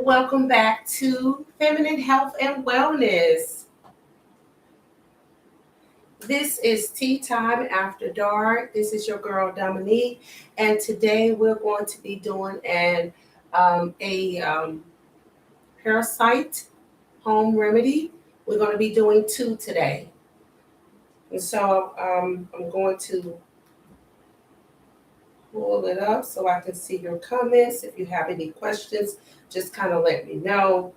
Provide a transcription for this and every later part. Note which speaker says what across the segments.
Speaker 1: Welcome back to Feminine Health and Wellness. This is Tea Time After Dark. This is your girl Dominique, and today we're going to be doing a parasite home remedy. We're going to be doing two today, and so I'm going to pull it up so I can see your comments. If you have any questions, just kind of let me know.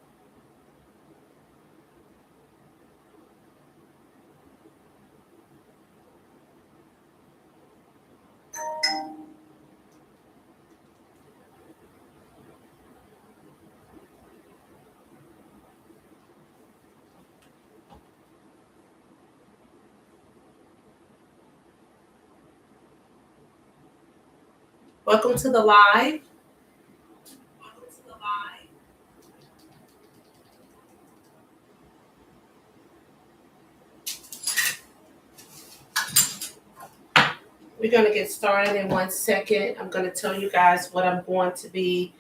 Speaker 1: Welcome to the live. We're going to get started in 1 second. I'm going to tell you guys what I'm going to be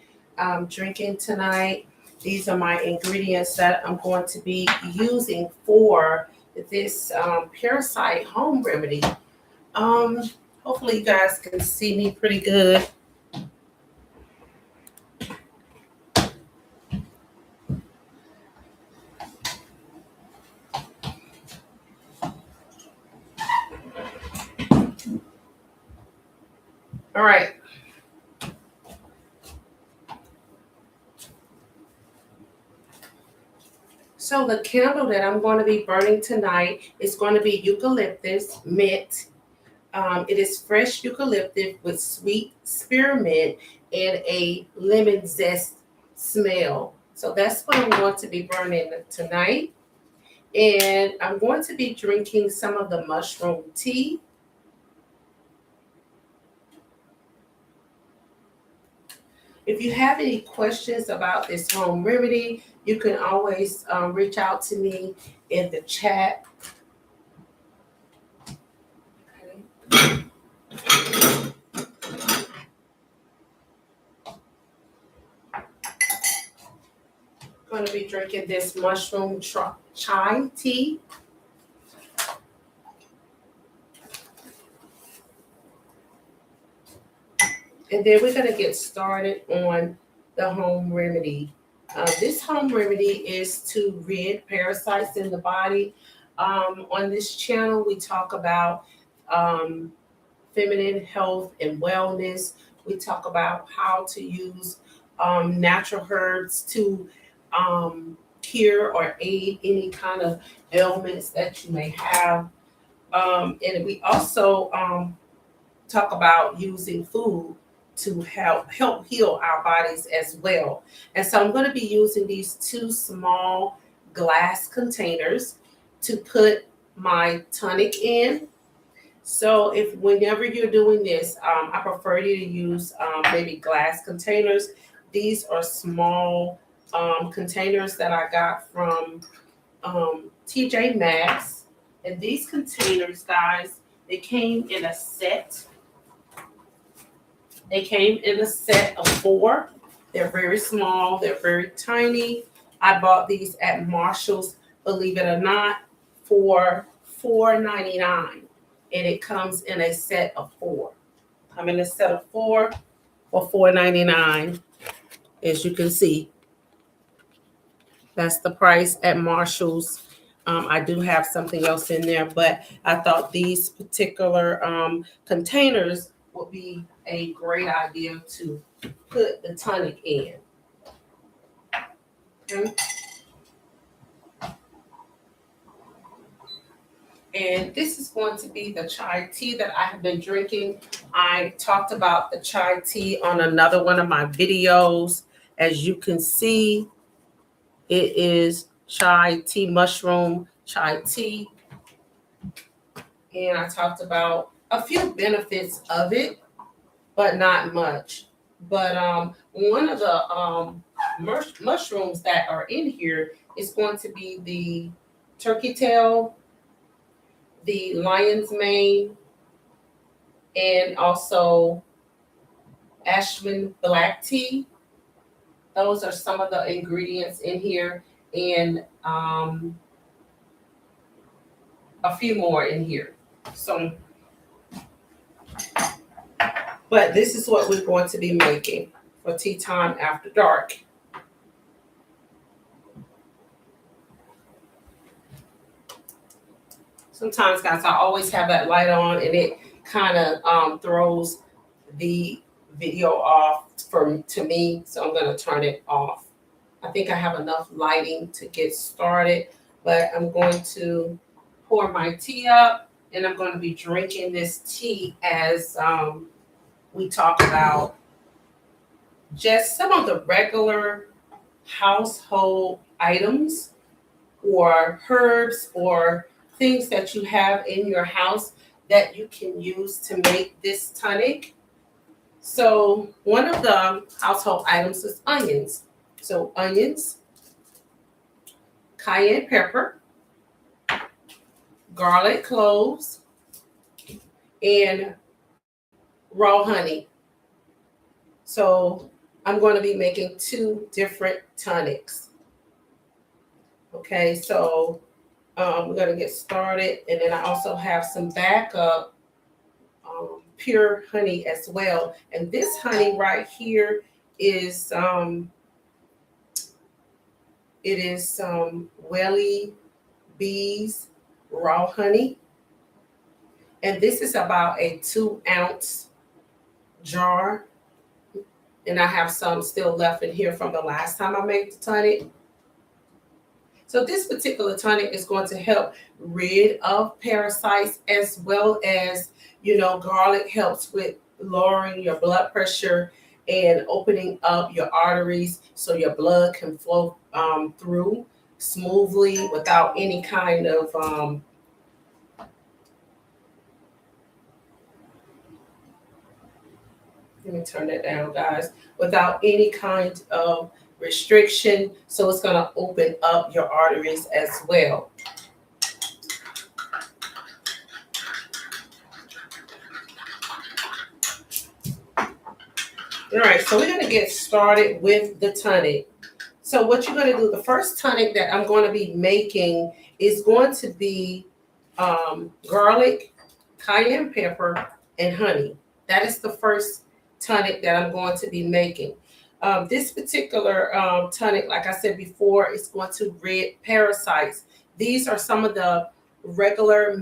Speaker 1: drinking tonight. These are my ingredients that I'm going to be using for this parasite home remedy. Hopefully you guys can see me pretty good. All right. So the candle that I'm going to be burning tonight is going to be eucalyptus mint. It is fresh eucalyptus with sweet spearmint and a lemon zest smell. So that's what I'm going to be burning tonight. And I'm going to be drinking some of the mushroom tea. If you have any questions about this home remedy, you can always reach out to me in the chat. Okay. Going to be drinking this mushroom chai tea. And then we're going to get started on the home remedy. This home remedy is to rid parasites in the body. On this channel, we talk about feminine health and wellness. We talk about how to use natural herbs to cure or aid any kind of ailments that you may have. And we also talk about using food to help heal our bodies as well. And so I'm going to be using these two small glass containers to put my tonic in. So if whenever you're doing this, I prefer you to use maybe glass containers. These are small containers that I got from TJ Maxx. And these containers, guys, they came in a set. They came in a set of 4. They're very small. They're very tiny. I bought these at Marshall's, believe it or not, for $4.99. And it comes in a set of 4. I'm in a set of 4 for $4.99. As you can see, that's the price at Marshall's. I do have something else in there, but I thought these particular containers would be a great idea to put the tonic in. Okay. And this is going to be the chai tea that I have been drinking. I talked about the chai tea on another one of my videos. As you can see, it is chai tea, mushroom chai tea. And I talked about a few benefits of it, but not much. But one of the mushrooms that are in here is going to be the turkey tail, the lion's mane, and also Ashman black tea. those are some of the ingredients in here, and a few more in here. So, but this is what we're going to be making for tea time after dark. Sometimes, guys, I always have that light on, and it kind of throws the video off to me, so I'm going to turn it off. I think I have enough lighting to get started, but I'm going to pour my tea up, and I'm going to be drinking this tea as we talk about just some of the regular household items or herbs or things that you have in your house that you can use to make this tonic. So one of the household items is onions. So onions, cayenne pepper, garlic cloves, and raw honey. So I'm going to be making 2 different tonics. Okay, so we're going to get started, and then I also have some backup pure honey as well. And this honey right here is Welly Bees raw honey, and this is about a 2-ounce jar. And I have some still left in here from the last time I made the tonic. So this particular tonic is going to help rid of parasites, as well as, garlic helps with lowering your blood pressure and opening up your arteries so your blood can flow through smoothly without any kind of let me turn that down, guys, without any kind of restriction. So it's going to open up your arteries as well. All right, so we're going to get started with the tonic. So what you're going to do, the first tonic that I'm going to be making is going to be garlic, cayenne pepper, and honey. That is the first tonic that I'm going to be making. This particular tonic, like I said before, is going to rid parasites. These are some of the regular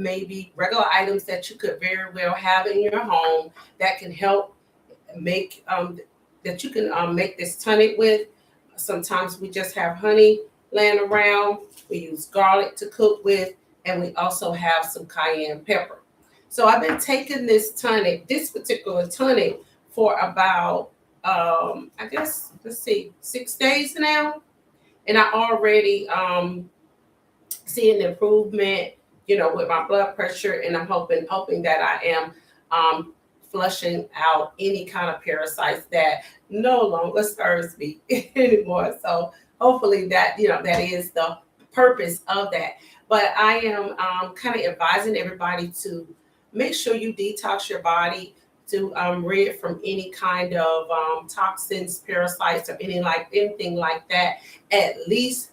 Speaker 1: items that you could very well have in your home that can help make that you can make this tonic with. Sometimes we just have honey laying around. We use garlic to cook with, and we also have some cayenne pepper. So I've been taking this particular tonic, for about I guess, let's see, 6 days now, and I already seeing improvement, with my blood pressure, and I'm hoping that I am flushing out any kind of parasites that no longer serves me anymore. So hopefully that that is the purpose of that. But I am kind of advising everybody to make sure you detox your body, to rid from any kind of toxins, parasites, or anything like that, at least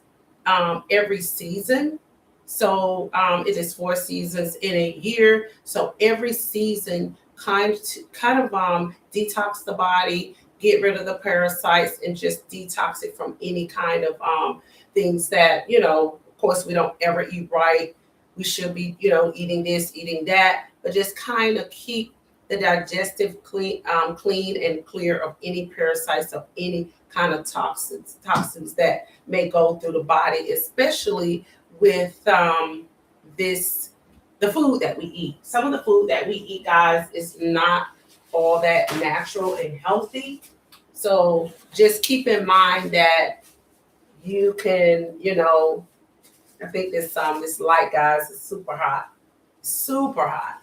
Speaker 1: every season. So it is 4 seasons in a year. So every season kind of detox the body, get rid of the parasites, and just detox it from any kind of things that, of course, we don't ever eat right. We should be, eating this, eating that, but just kind of keep the digestive clean and clear of any parasites, of any kind of toxins that may go through the body, especially with the food that we eat. Some of the food that we eat, guys, is not all that natural and healthy. So just keep in mind that you can, I think this light, guys, is super hot. Super hot.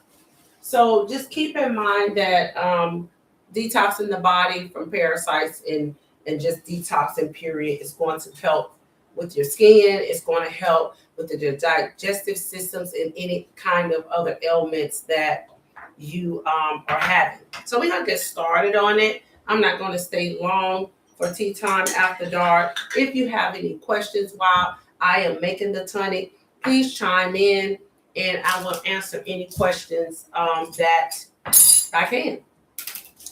Speaker 1: So just keep in mind that detoxing the body from parasites and just detoxing, period, is going to help with your skin. It's going to help with the digestive systems and any kind of other ailments that you are having. So we're going to get started on it. I'm not going to stay long for Tea Time After Dark. If you have any questions while I am making the tonic, please chime in and I will answer any questions that I can.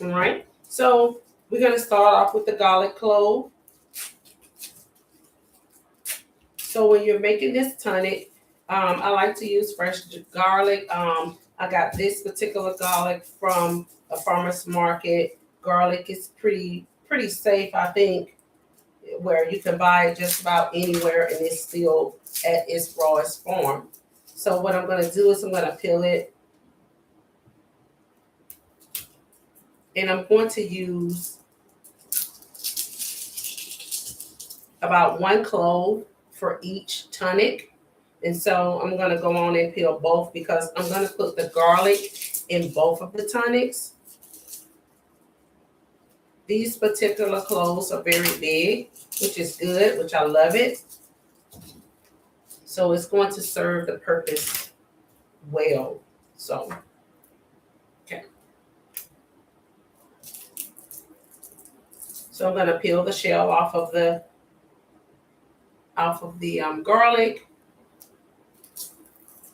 Speaker 1: All right. So we're going to start off with the garlic clove. So when you're making this tonic, I like to use fresh garlic. I got this particular garlic from a farmer's market. Garlic is pretty safe, I think, where you can buy it just about anywhere and it's still at its rawest form. So what I'm going to do is I'm going to peel it, and I'm going to use about 1 clove for each tonic. And so I'm going to go on and peel both because I'm going to put the garlic in both of the tonics. These particular cloves are very big, which is good, which I love it. So it's going to serve the purpose well. So, okay. So I'm going to peel the shell off of the garlic.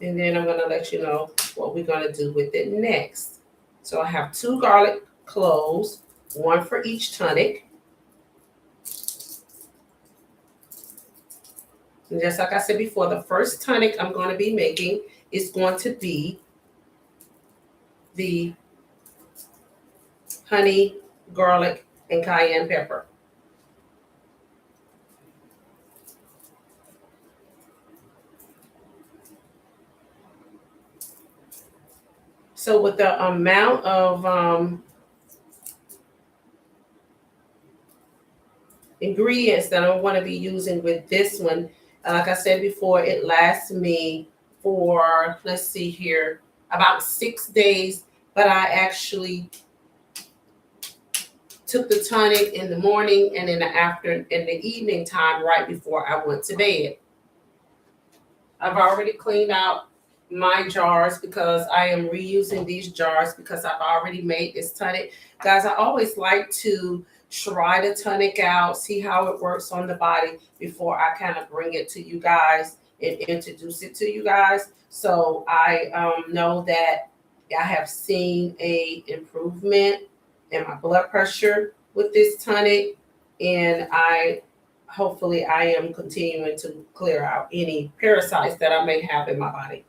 Speaker 1: And then I'm going to let you know what we're going to do with it next. So I have 2 garlic cloves, 1 for each tonic. And just like I said before, the first tonic I'm going to be making is going to be the honey, garlic, and cayenne pepper. So with the amount of ingredients that I want to be using with this one, like I said before, it lasts me for, let's see here, about 6 days. But I actually took the tonic in the morning and in the evening time right before I went to bed. I've already cleaned out my jars because I am reusing these jars because I've already made this tonic. Guys, I always like to try the tonic out, see how it works on the body before I kind of bring it to you guys and introduce it to you guys. So I know that I have seen a improvement in my blood pressure with this tonic, and hopefully I am continuing to clear out any parasites that I may have in my body.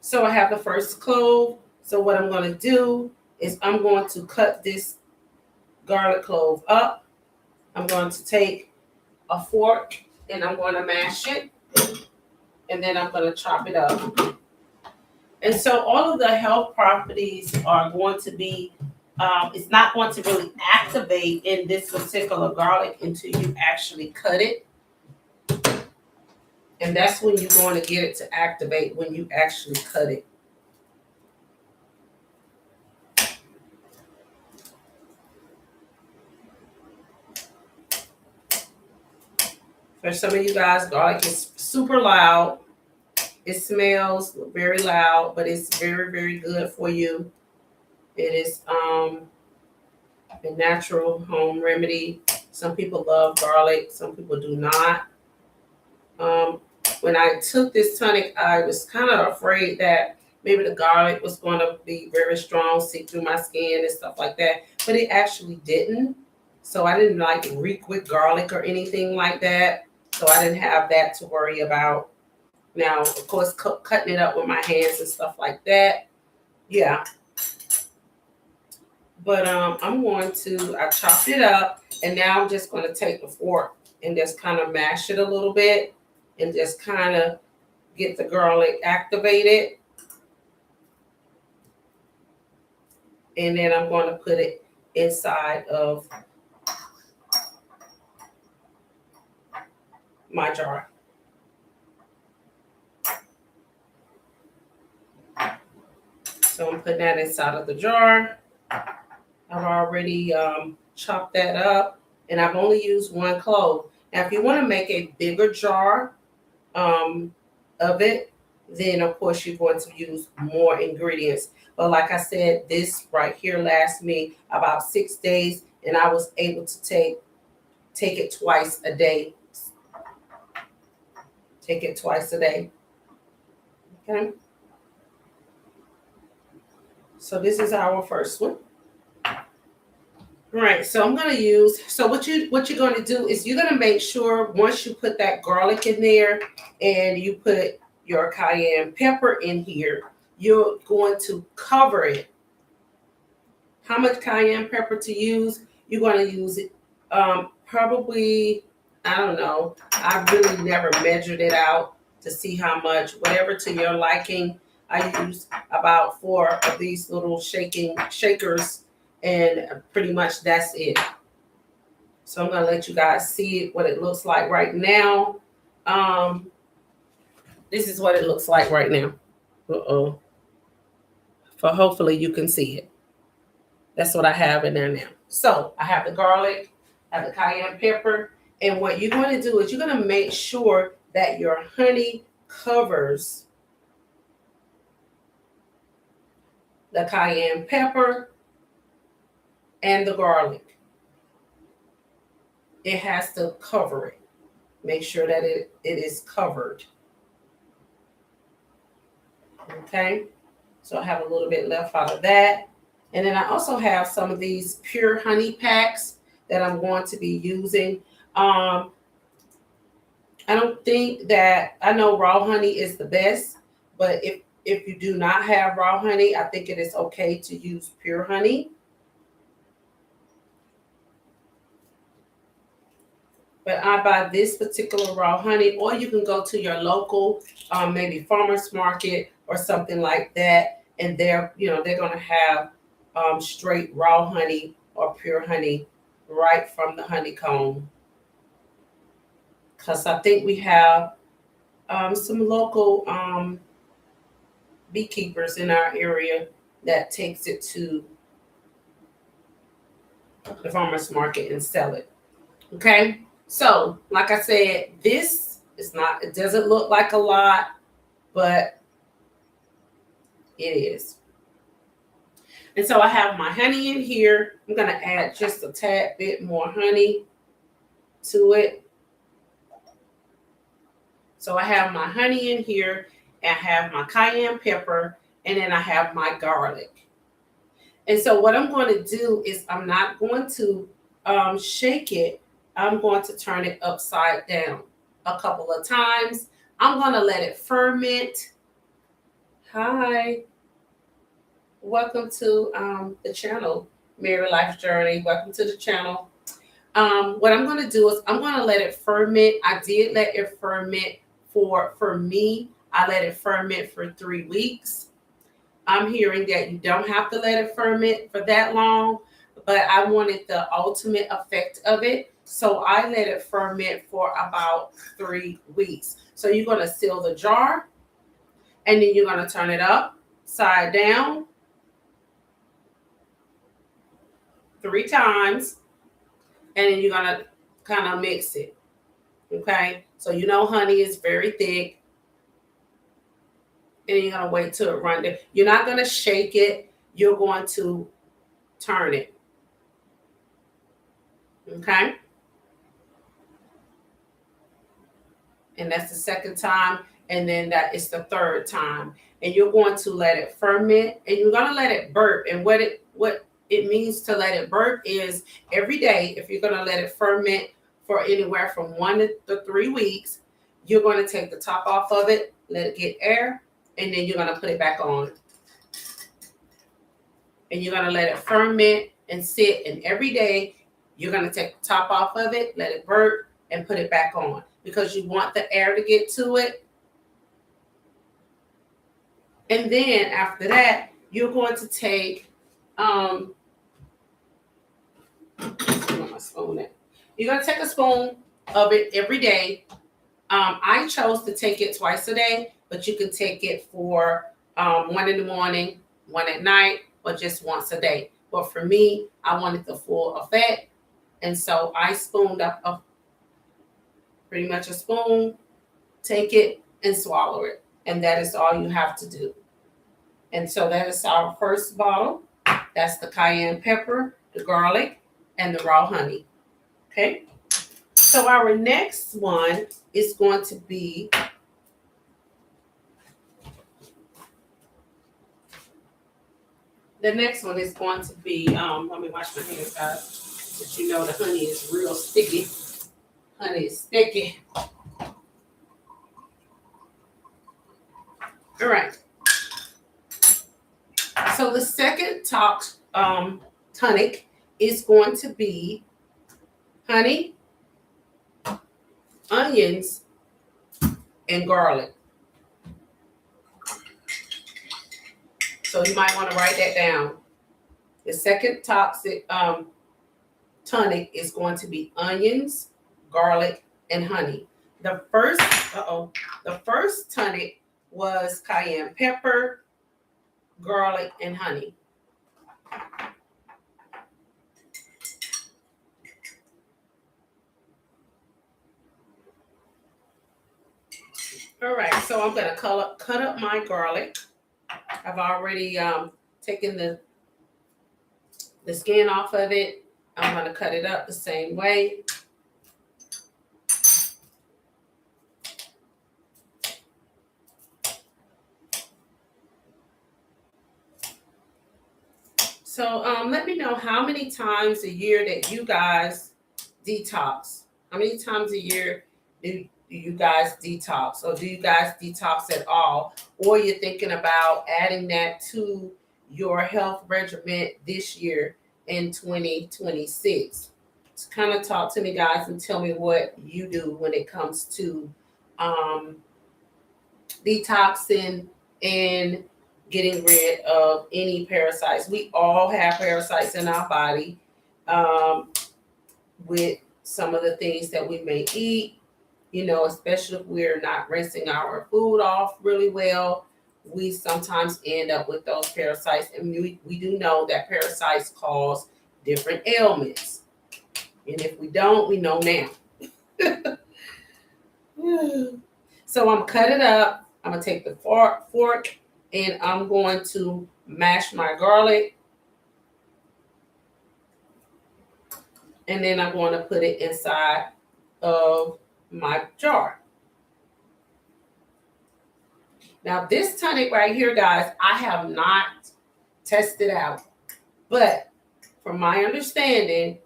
Speaker 1: So I have the first clove. So what I'm going to do is I'm going to cut this garlic clove up. I'm going to take a fork and I'm going to mash it. And then I'm going to chop it up. And so all of the health properties are going to be, it's not going to really activate in this particular garlic until you actually cut it. And that's when you're going to get it to activate, when you actually cut it. For some of you guys, garlic is super loud. It smells very loud, but it's very, very good for you. It is a natural home remedy. Some people love garlic, some people do not. When I took this tonic, I was kind of afraid that maybe the garlic was going to be very strong, seep through my skin and stuff like that, but it actually didn't. So I didn't like reek with garlic or anything like that. So I didn't have that to worry about. Now, of course, cutting it up with my hands and stuff like that. Yeah. But I chopped it up, and now I'm just going to take the fork and just kind of mash it a little bit and just kind of get the garlic activated. And then I'm going to put it inside of my jar. So I'm putting that inside of the jar. I've already chopped that up, and I've only used 1 clove. Now, if you want to make a bigger jar of it, then of course you're going to use more ingredients. But like I said, this right here lasts me about 6 days, and I was able to take it twice a day. Take it twice a day. Okay. So this is our first one. All right, so I'm gonna use. So what you're gonna do is you're gonna make sure once you put that garlic in there and you put your cayenne pepper in here, you're going to cover it. How much cayenne pepper to use? You're gonna use it probably, I don't know. I really never measured it out to see how much. Whatever to your liking. I use about 4 of these little shakers, and pretty much that's it. So I'm gonna let you guys see what it looks like right now. This is what it looks like right now. For hopefully you can see it. That's what I have in there now. So I have the garlic, I have the cayenne pepper, and what you're going to do is you're going to make sure that your honey covers the cayenne pepper and the garlic. It has to cover it. Make sure that it is covered. Okay, so I have a little bit left out of that. And then I also have some of these pure honey packs that I'm going to be using. I don't think that, I know raw honey is the best, but if you do not have raw honey, I think it is okay to use pure honey. But I buy this particular raw honey, or you can go to your local, maybe farmer's market or something like that, and they're going to have straight raw honey or pure honey right from the honeycomb. Because I think we have some local beekeepers in our area that takes it to the farmer's market and sell it. Okay. So, like I said, this is not, it doesn't look like a lot, but it is. And so I have my honey in here. I'm going to add just a tad bit more honey to it. So I have my honey in here, and I have my cayenne pepper, and then I have my garlic. And so what I'm going to do is I'm not going to shake it. I'm going to turn it upside down a couple of times. I'm going to let it ferment. Hi. Welcome to the channel, Mary Life Journey. Welcome to the channel. What I'm going to do is I'm going to let it ferment. I did let it ferment for me. I let it ferment for 3 weeks. I'm hearing that you don't have to let it ferment for that long, but I wanted the ultimate effect of it. So I let it ferment for about 3 weeks. So you're going to seal the jar, and then you're going to turn it upside down 3 times, and then you're going to kind of mix it. Okay, so honey is very thick, and you're going to wait till it runs. You're not going to shake it. You're going to turn it. Okay, and that's the second time, and then that is the third time, and you're going to let it ferment, and you're going to let it burp. And what it means to let it burp is every day, if you're going to let it ferment for anywhere from 1 to 3 weeks, you're going to take the top off of it, let it get air, and then you're going to put it back on. And you're going to let it ferment and sit, and every day you're going to take the top off of it, let it burp, and put it back on, because you want the air to get to it. And then after that, you're going to take you're going to take a spoon of it every day. I chose to take it twice a day, but you can take it for 1 in the morning, 1 at night, or just once a day. But for me, I wanted the full effect. And so I spooned up pretty much a spoon, take it and swallow it. And that is all you have to do. And so that is our first bottle. That's the cayenne pepper, the garlic, and the raw honey. Okay. So our next one is going to be let me wash my hands, guys. But you know the honey is real sticky. Honey is sticky. All right. So the second tonic is going to be honey, onions, and garlic. So you might want to write that down. The second tonic is going to be onions, garlic, and honey. The first tonic was cayenne pepper, garlic, and honey. All right, so I'm gonna cut up my garlic. I've already taken the skin off of it. I'm gonna cut it up the same way. So let me know how many times a year that you guys detox. How many times a year do you guys detox? Or do you guys detox at all? Or you're thinking about adding that to your health regimen this year in 2026? Just kind of talk to me, guys, and tell me what you do when it comes to detoxing and getting rid of any parasites. We all have parasites in our body with some of the things that we may eat, especially if we're not rinsing our food off really well. We sometimes end up with those parasites, and we do know that parasites cause different ailments. And if we don't, we know now. So I'm cut it up. I'm going to take the fork and I'm going to mash my garlic. And then I'm going to put it inside of my jar. Now, this tonic right here, guys, I have not tested out. But from my understanding,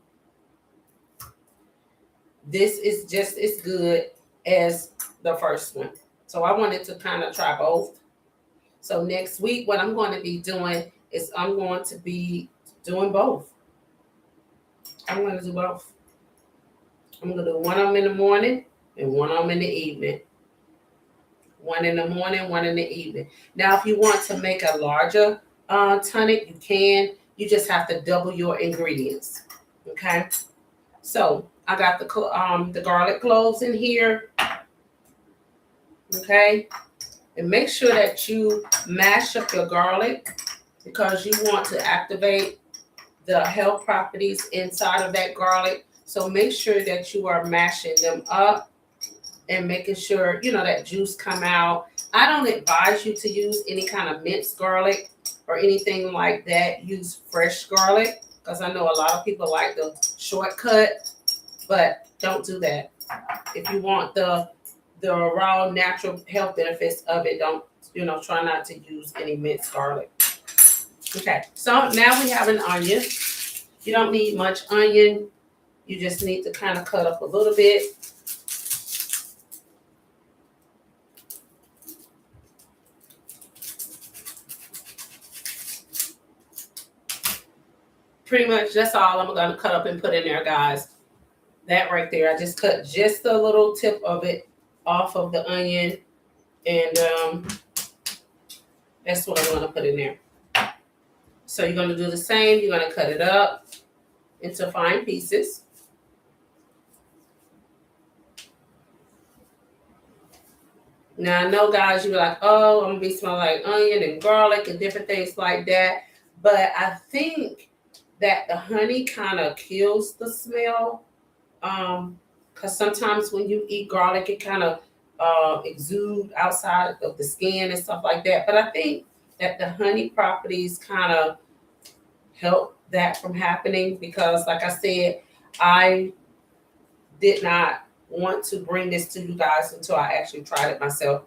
Speaker 1: this is just as good as the first one. So I wanted to kind of try both. So next week, what I'm going to be doing is I'm going to be doing both. I'm going to do both. I'm going to do one of them in the morning and one of them in the evening. One in the morning, one in the evening. Now, if you want to make a larger tonic, you can. You just have to double your ingredients. Okay. So I got the garlic cloves in here. Okay. And make sure that you mash up your garlic because you want to activate the health properties inside of that garlic. So make sure that you are mashing them up and making sure, that juice come out. I don't advise you to use any kind of minced garlic or anything like that. Use fresh garlic because I know a lot of people like the shortcut, but don't do that. If you want the raw natural health benefits of it, don't, try not to use any minced garlic. Okay, so now we have an onion. You don't need much onion. You just need to kind of cut up a little bit. Pretty much that's all I'm going to cut up and put in there, guys. That right there, I just cut just a little tip of it off of the onion, and that's what I'm going to put in there. So you're going to do the same. You're going to cut it up into fine pieces. Now, I know, guys, you're like, oh, I'm going to be smelling like onion and garlic and different things like that. But I think that the honey kind of kills the smell. Because sometimes when you eat garlic, it kind of exude outside of the skin and stuff like that. But I think that the honey properties kind of help that from happening because, like I said, I did not want to bring this to you guys until I actually tried it myself,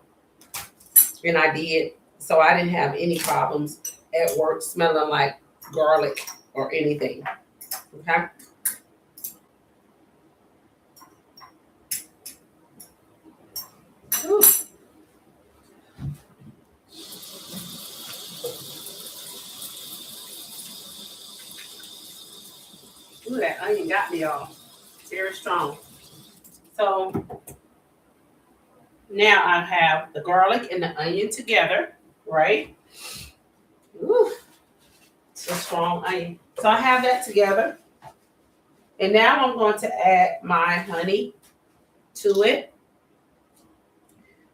Speaker 1: and I did. So I didn't have any problems at work smelling like garlic or anything. Okay. Ooh. Ooh, that onion got me all very strong. So now I have the garlic and the onion together, right? Ooh, it's a strong onion. So I have that together. And now I'm going to add my honey to it.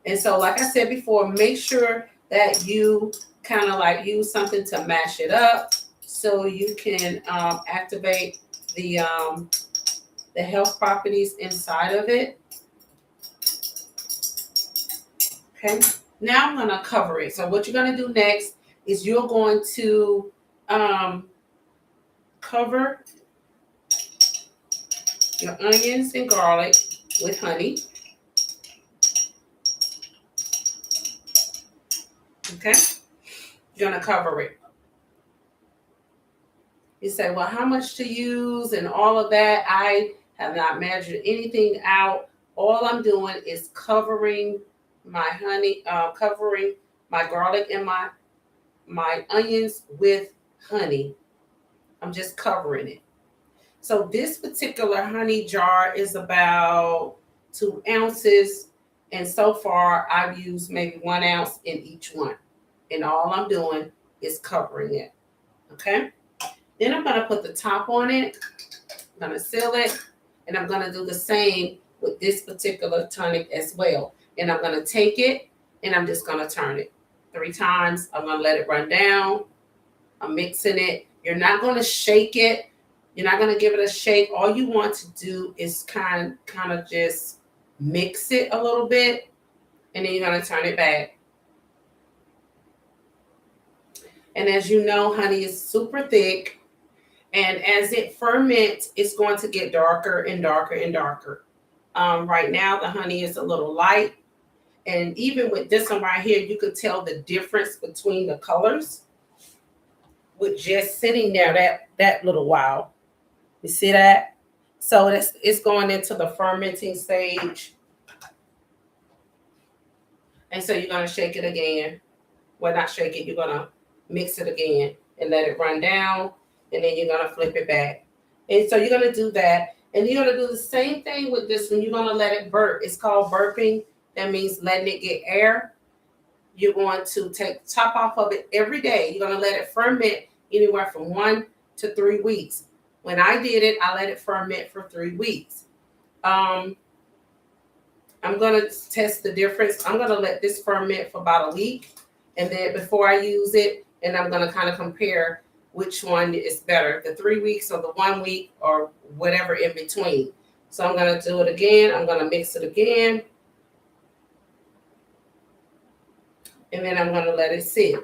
Speaker 1: And so, like I said before, make sure that you kind of like use something to mash it up so you can activate the health properties inside of it. Okay. Now I'm going to cover it. So what you're going to do next is you're going to cover your onions and garlic with honey. Okay. You're going to cover it. You say, well, how much to use and all of that? I have not measured anything out. All I'm doing is covering my honey, covering my garlic and my onions with honey. I'm just covering it. So this particular honey jar is about 2 ounces. And so far, I've used maybe 1 ounce in each one. And all I'm doing is covering it. Okay. Then I'm going to put the top on it. I'm going to seal it. And I'm going to do the same with this particular tonic as well. And I'm going to take it and I'm just going to turn it 3 times. I'm going to let it run down. I'm mixing it. You're not going to shake it. You're not going to give it a shake. All you want to do is kind of just mix it a little bit. And then you're going to turn it back. And as you know, honey is super thick. And as it ferments, it's going to get darker and darker and darker. Right now, the honey is a little light. And even with this one right here, you could tell the difference between the colors with just sitting there that little while. You see that? So it's going into the fermenting stage. And so you're going to shake it again. Well, not shake it. You're going to mix it again and let it run down. And then you're going to flip it back. And so you're going to do that. And you're going to do the same thing with this one. You're going to let it burp. It's called burping. That means letting it get air. You're going to take the top off of it every day. You're going to let it ferment anywhere from 1 to 3 weeks. When I did it, I let it ferment for 3 weeks. I'm going to test the difference. I'm going to let this ferment for about a week. And then before I use it, and I'm going to kind of compare which one is better, the 3 weeks or the 1 week or whatever in between. So I'm going to do it again. I'm going to mix it again. And then I'm going to let it sit.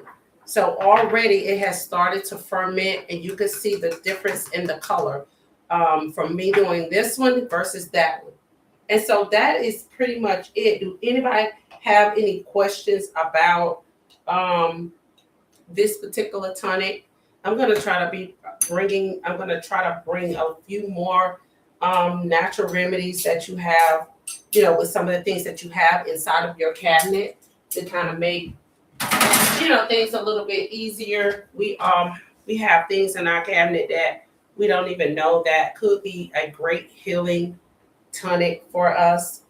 Speaker 1: So already it has started to ferment, and you can see the difference in the color from me doing this one versus that one. And so that is pretty much it. Do anybody have any questions about this particular tonic? I'm going to try to bring a few more natural remedies that you have, with some of the things that you have inside of your cabinet to kind of make, things a little bit easier. We have things in our cabinet that we don't even know that could be a great healing tonic for us.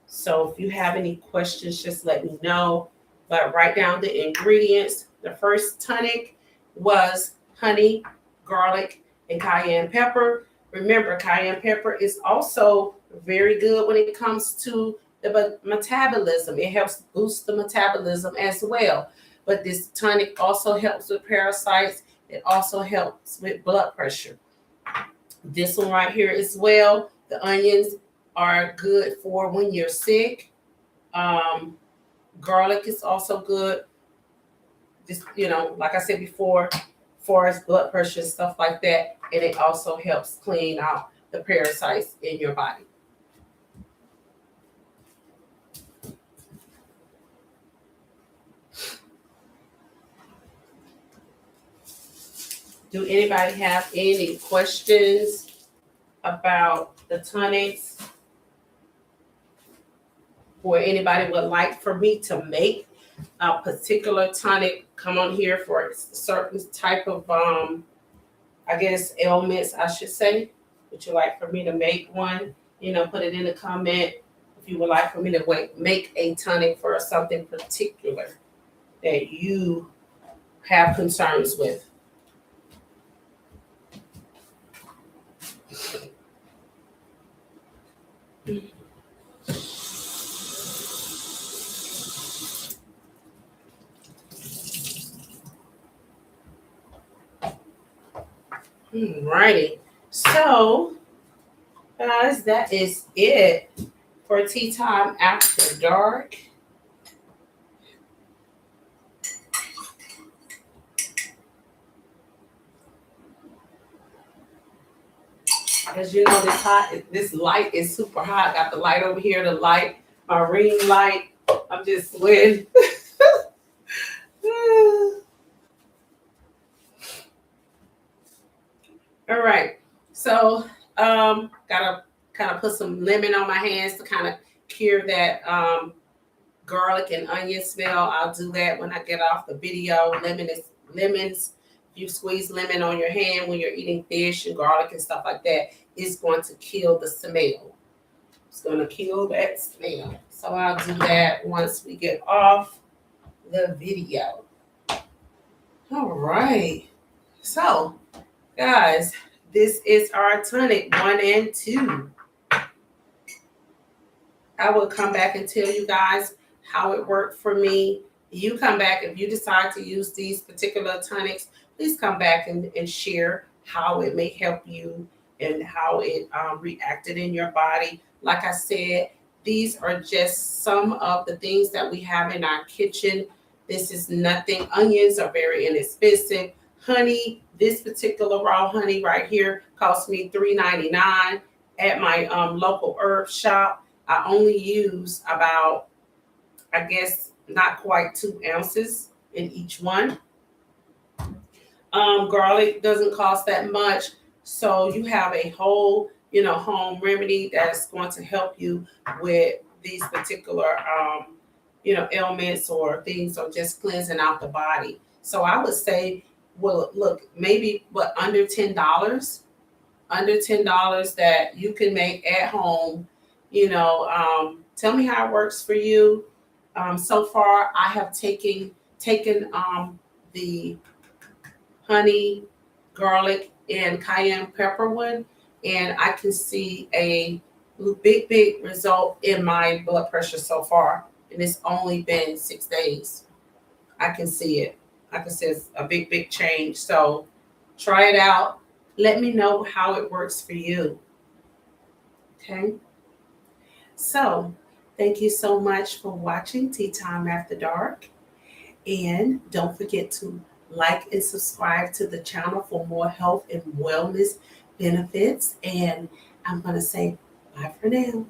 Speaker 1: So if you have any questions, just let me know. But write down the ingredients. The first tonic was honey, garlic, and cayenne pepper. Remember, cayenne pepper is also very good when it comes to the metabolism. It helps boost the metabolism as well. But this tonic also helps with parasites. It also helps with blood pressure. This one right here as well. The onions are good for when you're sick. Garlic is also good. Just, like I said before, far as blood pressure and stuff like that, and it also helps clean out the parasites in your body. Do anybody have any questions about the tonics, or anybody would like for me to make a particular tonic? Come on here for a certain type of I guess ailments, I should say. Would you like for me to make one? Put it in the comment if you would like for me to make a tonic for something particular that you have concerns with. Alrighty. So, guys, that is it for Tea Time After Dark. As you know, this light is super hot. I got the light over here, the light, my ring light. I'm just sweating. All right. So, gotta kind of put some lemon on my hands to kind of cure that garlic and onion smell. I'll do that when I get off the video. Lemons. You squeeze lemon on your hand when you're eating fish and garlic and stuff like that. It's going to kill the smell. It's going to kill that smell. So I'll do that once we get off the video. All right. So, guys, this is our tonic 1 and 2. I will come back and tell you guys how it worked for me. You come back if you decide to use these particular tonics. Please come back and share how it may help you and how it reacted in your body. Like I said, these are just some of the things that we have in our kitchen. This is nothing. Onions are very inexpensive. Honey, this particular raw honey right here cost me $3.99 at my local herb shop. I only use about, I guess, not quite 2 ounces in each one. Garlic doesn't cost that much. So you have a whole, home remedy that's going to help you with these particular, ailments or things, or just cleansing out the body. So I would say, well, look, maybe under $10, that you can make at home. Tell me how it works for you. So far, I have taken the honey, garlic, and cayenne pepper one, and I can see a big result in my blood pressure so far. And it's only been 6 days. I can see it. I can see it's a big change. So try it out. Let me know how it works for you. Okay. So thank you so much for watching Tea Time After Dark. And don't forget to like and subscribe to the channel for more health and wellness benefits. And I'm going to say bye for now.